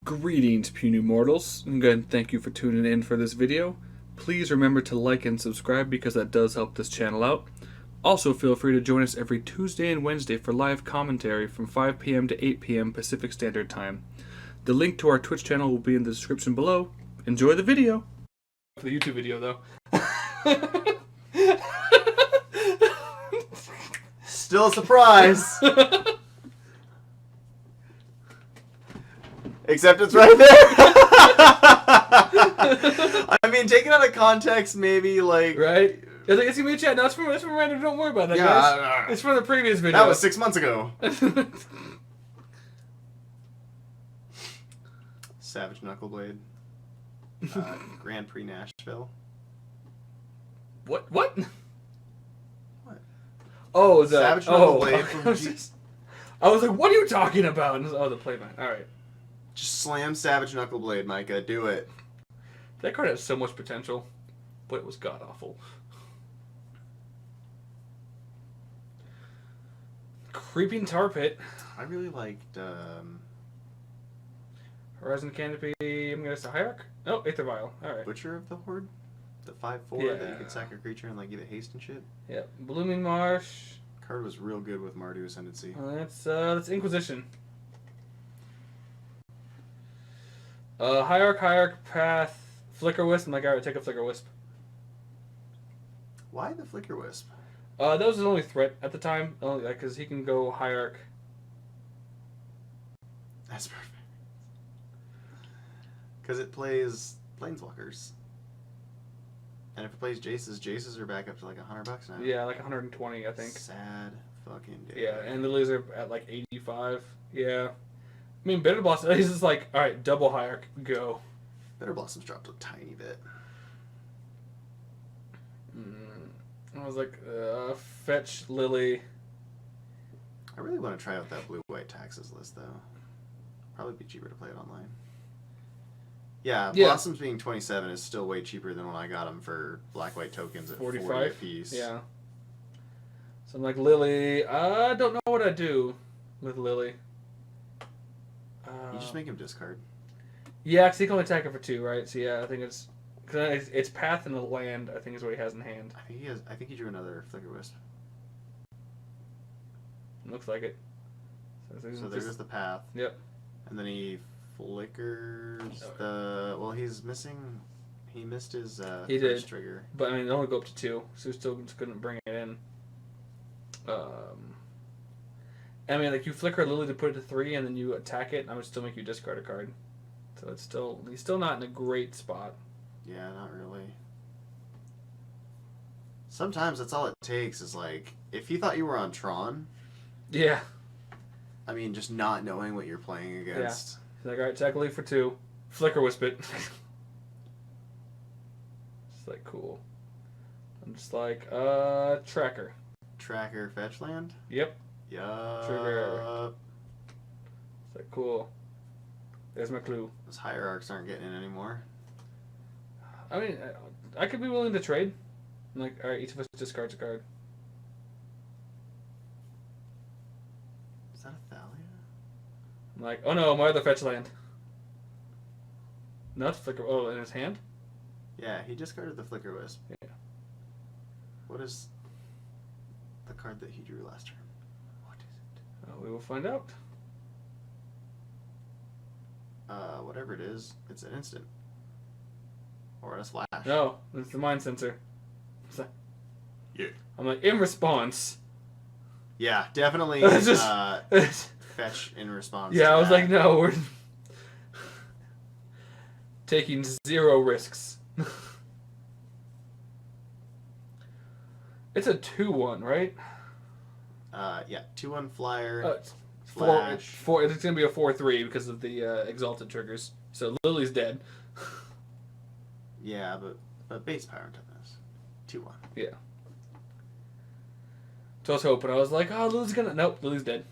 Greetings, puny mortals. Again, thank you for tuning in for this video. Please remember to like and subscribe because that does help this channel out. Also, feel free to join us every Tuesday and Wednesday for live commentary from 5 p.m. to 8 p.m. Pacific Standard Time. The link to our Twitch channel will be in the description below. Enjoy the video! For the YouTube video, though. Still a surprise! Except it's right there! I mean, taken out of context, maybe, like... Right? It's gonna be a chat. No, it's from random. Don't worry about that, guys. It's from the previous video. That was 6 months ago. Savage Knuckleblade. Grand Prix Nashville. What? What? Oh, the... Savage Knuckleblade from I was like, what are you talking about? And the playmat. Alright. Just slam Savage Knuckleblade, Micah. Do it. That card has so much potential, but it was god-awful. Creeping Tar Pit. I really liked, Horizon Canopy, I'm gonna say Hierarch? Oh, Aether Vial. Alright. Butcher of the Horde? The 5/4 that you could sack a creature and, like, give it haste and shit? Yep. Blooming Marsh. Card was real good with Mardu Ascendancy. That's Inquisition. Hierarch, Path, Flicker Wisp. I'm like, alright, take a Flicker Wisp. Why the Flicker Wisp? That was his only threat at the time, only because he can go Hierarch. That's perfect. Because it plays Planeswalkers. And if it plays Jaces are back up to like $100 now. Yeah, like 120, I think. Sad fucking day. Yeah, and the lilies are at like 85. Yeah. I mean, Bitter Blossom, he's just like, alright, double Hierarch, go. Bitter Blossom's dropped a tiny bit. I was like, fetch Lily. I really want to try out that blue-white taxes list, though. Probably be cheaper to play it online. Yeah, Blossoms being 27 is still way cheaper than when I got them for black-white tokens at 40 a piece. Yeah. So I'm like, Lily, I don't know what I do with Lily. You just make him discard. Yeah, because he can only attack it for 2, right? So yeah, I think it's... Cause it's Path and the land, I think is what he has in hand. I think he drew another Flicker Wisp. Looks like it. So there's the Path. Yep. And then he flickers the... Well, he's missing... He missed his he first did. trigger. But, I mean, it only go up to 2, so he still just couldn't bring it in. I mean, like, you flicker Lily to put it to 3, and then you attack it, and I would still make you discard a card. So it's still... He's still not in a great spot. Yeah, not really. Sometimes that's all it takes is, like, if you thought you were on Tron... Yeah. I mean, just not knowing what you're playing against. Yeah. He's like, alright, attack Lily for 2. Flicker Wisp it. It's like, cool. I'm just like, Tracker. Tracker fetch land? Yep. Yup. Trigger. It's like, cool. There's my clue. Those Hierarchs aren't getting in anymore. I mean, I could be willing to trade. I'm like, alright, each of us discards a card. Is that a Thalia? I'm like, oh no, my other fetch land. No, it's Flicker. Oh, in his hand? Yeah, he discarded the Flicker Wisp. Yeah. What is the card that he drew last turn? What is it? We will find out. Whatever it is, it's an instant. Or a splash. No, it's the Mind Sensor. Yeah. I'm like, in response. Yeah, definitely just, fetch in response. Yeah, to I was that. like, no, we're taking 0 risks. It's a 2/1, right? Yeah, 2/1 flyer. It's going to be a 4/3 because of the exalted triggers. So Lily's dead. Yeah, but base power and toughness. 2/1. Yeah. So I was hoping. I was like, oh, Lily's gonna... Nope, Lily's dead.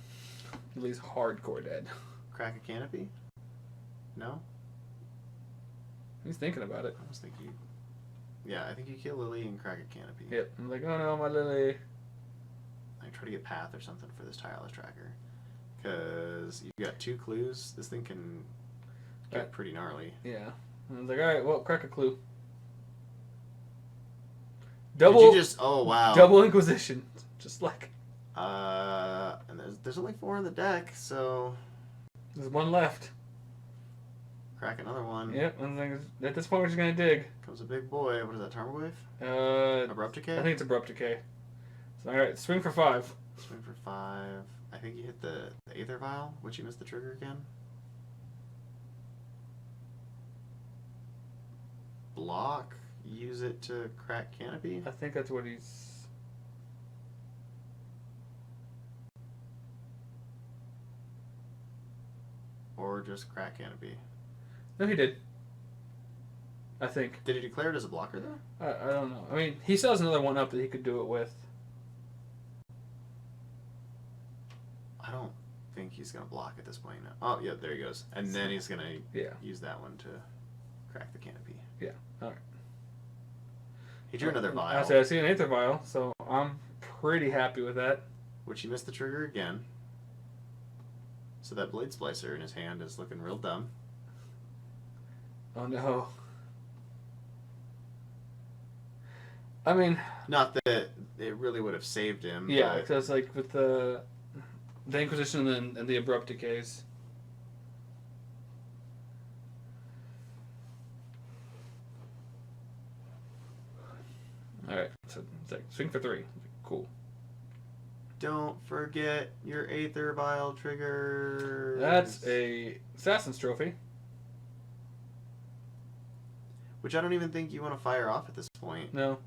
Lily's hardcore dead. Crack a canopy? No? He's thinking about it. I was thinking... Yeah, I think you kill Lily and crack a canopy. Yep. I'm like, oh no, my Lily. I try to get path or something for this tireless tracker. Because you got 2 clues. This thing can get pretty gnarly. Yeah. I was like, all right, well, crack a clue. Did you just... Oh, wow. Double Inquisition. Just like... And there's only 4 on the deck, so... There's 1 left. Crack another one. Yep, at this point we're just going to dig. Comes a big boy. What is that, Tarmogoyf? Abrupt Decay? I think it's Abrupt Decay. So, alright, swing for 5. Swing for 5. I think you hit the Aether Vial, which you missed the trigger again. Block. Use it to crack Canopy. I think that's what he's... Or just crack Canopy. No, he did. I think. Did he declare it as a blocker, though? I don't know. I mean, he still has another one up that he could do it with. I don't think he's going to block at this point. No. Oh, yeah, there he goes. And then he's going to use that one to crack the Canopy. Yeah, alright. He drew another vial. I see an Aether Vial, so I'm pretty happy with that. Which he missed the trigger again. So that Blade Splicer in his hand is looking real dumb. Oh no. I mean... Not that it really would have saved him. Yeah, because like with the Inquisition and the Abrupt Decays. Alright, so it's like swing for 3. Cool. Don't forget your Aether Vial trigger. That's a Assassin's Trophy. Which I don't even think you want to fire off at this point. No.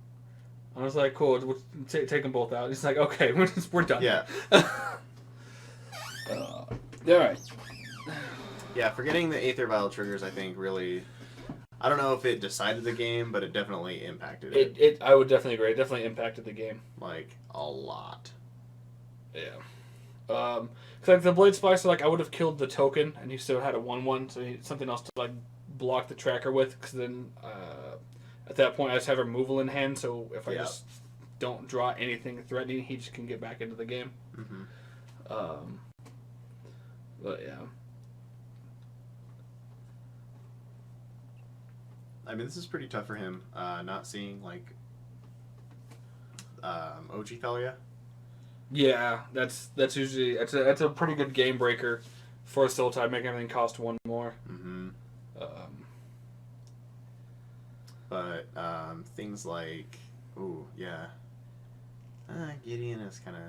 I was like, cool, we'll take them both out. He's like, okay, we're done. Yeah. Alright. Yeah, forgetting the Aether Vial triggers, I think, really... I don't know if it decided the game, but it definitely impacted it. I would definitely agree. It definitely impacted the game. Like, a lot. Yeah. Cause like the Blade Splicer, like I would have killed the token, and he still had a 1/1, so he had something else to like block the tracker with. Cause then at that point I just have removal in hand, so if I just don't draw anything threatening, he just can get back into the game. Mm-hmm. But yeah. I mean, this is pretty tough for him. Not seeing like OG Thalia. Yeah, that's usually that's a pretty good game breaker for a Sultai, making everything cost 1 more. Mm-hmm. But things like, Gideon is kind of.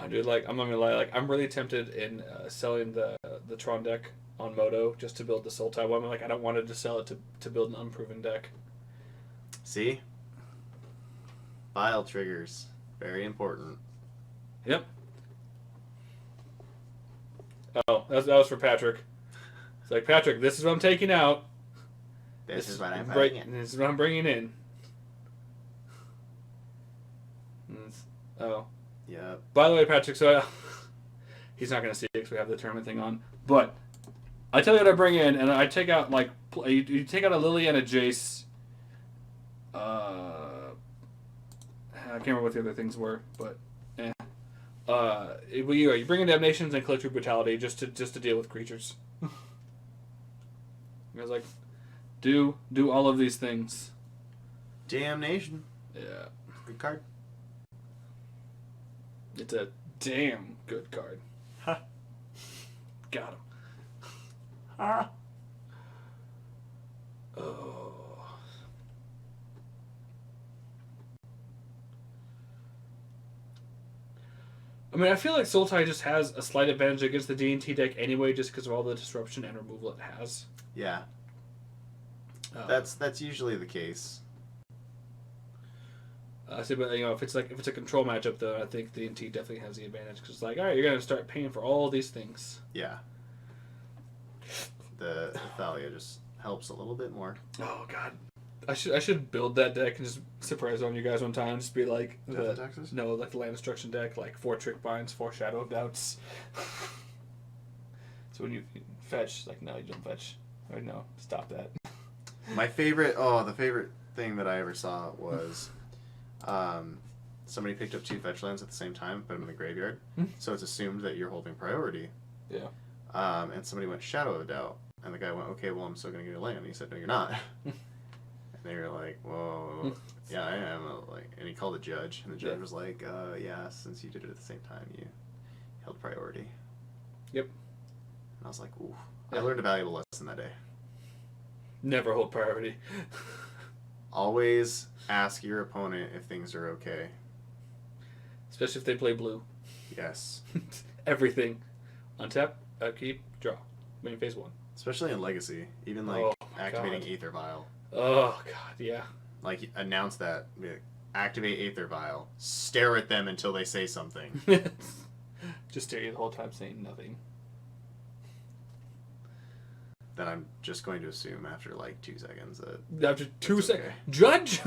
Dude, like I'm not gonna lie, like I'm really tempted in selling the Tron deck on Moto just to build the Sultai one. Like I don't want to sell it to build an unproven deck. See, Vial triggers, very important. Yep. Oh, that was for Patrick. It's like, Patrick, this is what I'm taking out. This is what I'm bringing in. This is what I'm bringing in. Oh. Yeah. By the way, Patrick, so he's not going to see it because we have the tournament thing on. But I tell you what I bring in, and I take out, like, you take out a Lily and a Jace. I can't remember what the other things were, but you bring in Damnations and Collective Brutality just to deal with creatures. You guys like do all of these things. Damnation. Yeah. Good card. It's a damn good card. Ha. Got him. Ha. Oh. I mean, I feel like Sultai just has a slight advantage against the D&T deck anyway, just because of all the disruption and removal it has. Yeah. That's usually the case. But if it's a control matchup though, I think D&T definitely has the advantage because it's like, all right, you're gonna start paying for all these things. Yeah. The Thalia just helps a little bit more. Oh God, I should build that deck and just surprise on you guys one time. Just be like the land destruction deck, like 4 Trick Binds, 4 Shadow of Doubts. So when you fetch, like no, you don't fetch. Or no, stop that. My favorite, the favorite thing that I ever saw was somebody picked up 2 fetch lands at the same time, put them in the graveyard, so it's assumed that you're holding priority. Yeah. And somebody went Shadow of Doubt, and the guy went, okay, well, I'm still going to give you a land. And he said, no, you're not. And they were like, whoa, yeah, I am. And he called the judge, and the judge was like, yeah, since you did it at the same time, you held priority. Yep. And I was like, ooh. I learned a valuable lesson that day. Never hold priority. Always ask your opponent if things are okay. Especially if they play blue. Yes. Everything. Untap, upkeep, draw. Main phase 1. Especially in Legacy. Even activating Aether Vial. Oh, God, yeah. Like, announce that. Activate Aether Vial. Stare at them until they say something. Just stare at you the whole time saying nothing. Then I'm just going to assume after 2 seconds that... After 2 seconds? Okay. Judge?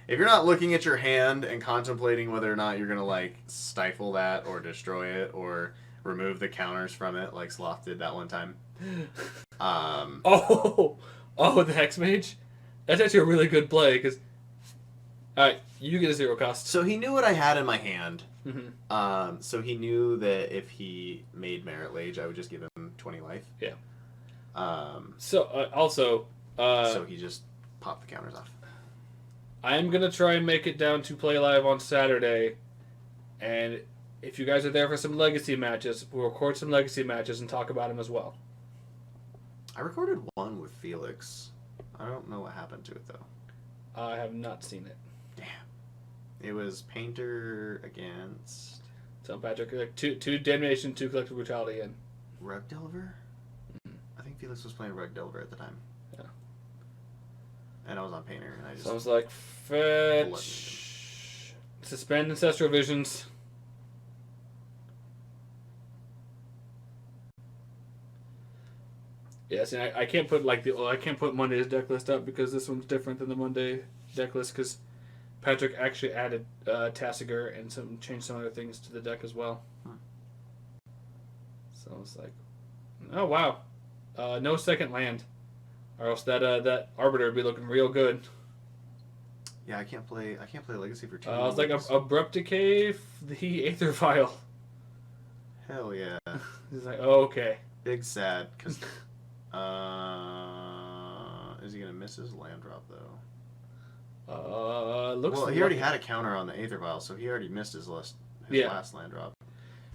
If you're not looking at your hand and contemplating whether or not you're going to, stifle that or destroy it or remove the counters from it like Sloth did that one time. Oh, the Hex Mage? That's actually a really good play, because... Alright, you get a 0 cost. So he knew what I had in my hand. Mm-hmm. So he knew that if he made Merit Lage, I would just give him 20 life. Yeah. So he just popped the counters off. I'm going to try and make it down to play live on Saturday. And if you guys are there for some Legacy matches, we'll record some Legacy matches and talk about them as well. I recorded one with Felix. I don't know what happened to it, though. I have not seen it. Damn. It was Painter against... So, Patrick, two Damnation, 2 Collective Brutality, and... Rug Delver? I think Felix was playing Rug Delver at the time. Yeah. And I was on Painter, and I just... So I was like, fetch... Suspend Ancestral Visions. Yeah, see, I can't put I can't put Monday's deck list up because this one's different than the Monday deck list because Patrick actually added Tassiger and changed some other things to the deck as well. So I was like, oh wow, no second land, or else that Arbiter would be looking real good. Yeah, I can't play Legacy for 2 I was like, Abrupt Decay, the Aether Vial. Hell yeah. He's like, oh, okay. Big sad, because... is he going to miss his land drop, though? Looks well, he already had a counter on the Aether Vial, so he already missed his last land drop.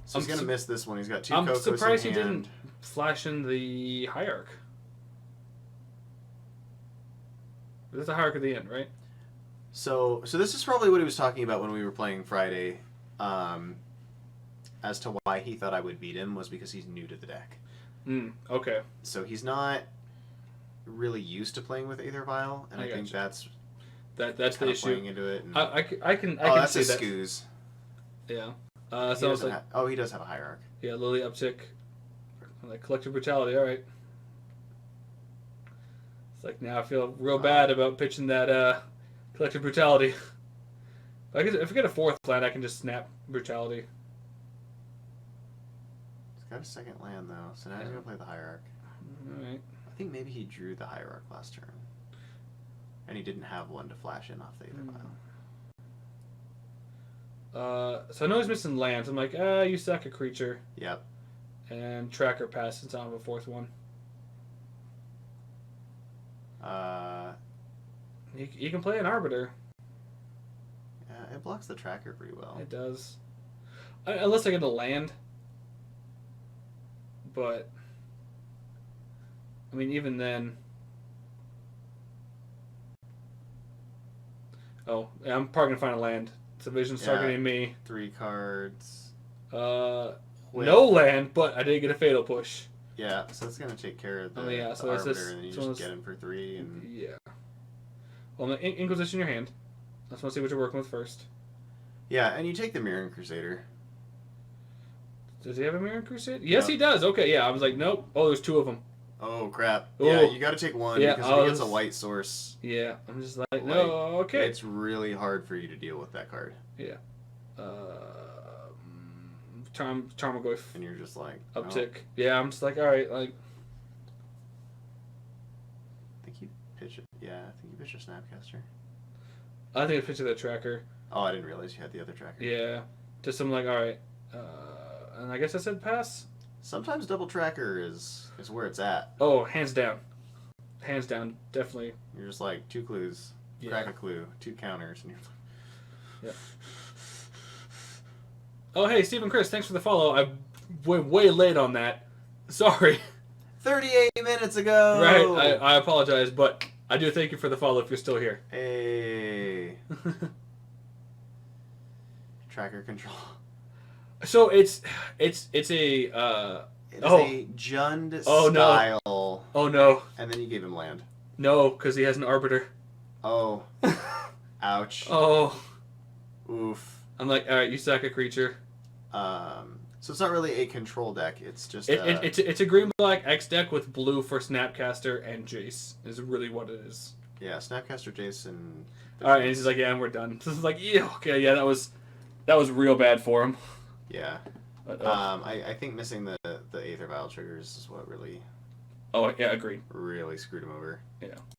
So he's going to miss this one. He's got 2 Kokos in hand. I'm surprised he didn't flash in the Hierarch. That's the Hierarch at the end, right? So this is probably what he was talking about when we were playing Friday. As to why he thought I would beat him was because he's new to the deck. Okay. So he's not really used to playing with Aether Vial, and I think that's the issue. Playing into it. And... I can that's see a that. Scoos. Yeah. So I was like, he does have a Hierarch. Yeah, Lily uptick. Like Collective Brutality. All right. It's like now I feel real bad about pitching that Collective Brutality. If I get a 4th land, I can just snap Brutality. Got a second land though, so now he's gonna play the Hierarch. Alright. I think maybe he drew the Hierarch last turn. And he didn't have one to flash in off the Aether Vial. So I know he's missing lands. I'm like, you sack a creature. Yep. And Tracker pass since I don't have a 4th one. He can play an Arbiter. Yeah, it blocks the Tracker pretty well. It does. Unless I get a land. But, I mean, even then... Oh, yeah, I'm probably going to find a land. So Vision's targeting me. 3 cards. No land, but I did get a Fatal Push. Yeah, so it's going to take care of the, so the Arbiter, and then you just get him for 3. And... Yeah. Well, Inquisition in your hand. I just want to see what you're working with first. Yeah, and you take the Mirroring Crusader. Does he have a Mirror Crusade? Yes, he does. Okay, yeah. I was like, nope. Oh, there's 2 of them. Oh, crap. Ooh. Yeah, you got to take one because if he gets a white source... Yeah, I'm just like, no, okay. It's really hard for you to deal with that card. Yeah. Tarmogoyf. And you're just like... Uptick. Oh. Yeah, I'm just like, alright, like... I think you pitch it. Yeah, I think you pitch a Snapcaster. I think I pitched the Tracker. Oh, I didn't realize you had the other tracker. Yeah. Just I'm like, all right. And I guess I said pass. Sometimes double tracker is where it's at. Oh, hands down. Hands down, definitely. You're just like 2 clues, crack a clue, 2 counters, and you're yeah. Oh, hey, Stephen Chris, thanks for the follow. I went way late on that. Sorry. 38 minutes ago. Right, I apologize, but I do thank you for the follow if you're still here. Hey. Tracker control. So it's a It is a Jund style. No. Oh no. And then you gave him land. No, because he has an arbiter. Oh. Ouch. Oh. Oof. I'm like, all right, you sack a creature. So it's not really a control deck. It's just it's a green black X deck with blue for Snapcaster and Jace is really what it is. Yeah, Snapcaster, Jace, and all right, and he's like, yeah, and we're done. This is like, yeah, okay, yeah, that was real bad for him. Yeah. But, I think missing the Aether Vial triggers is what really. Oh yeah, agreed. Really screwed him over. Yeah.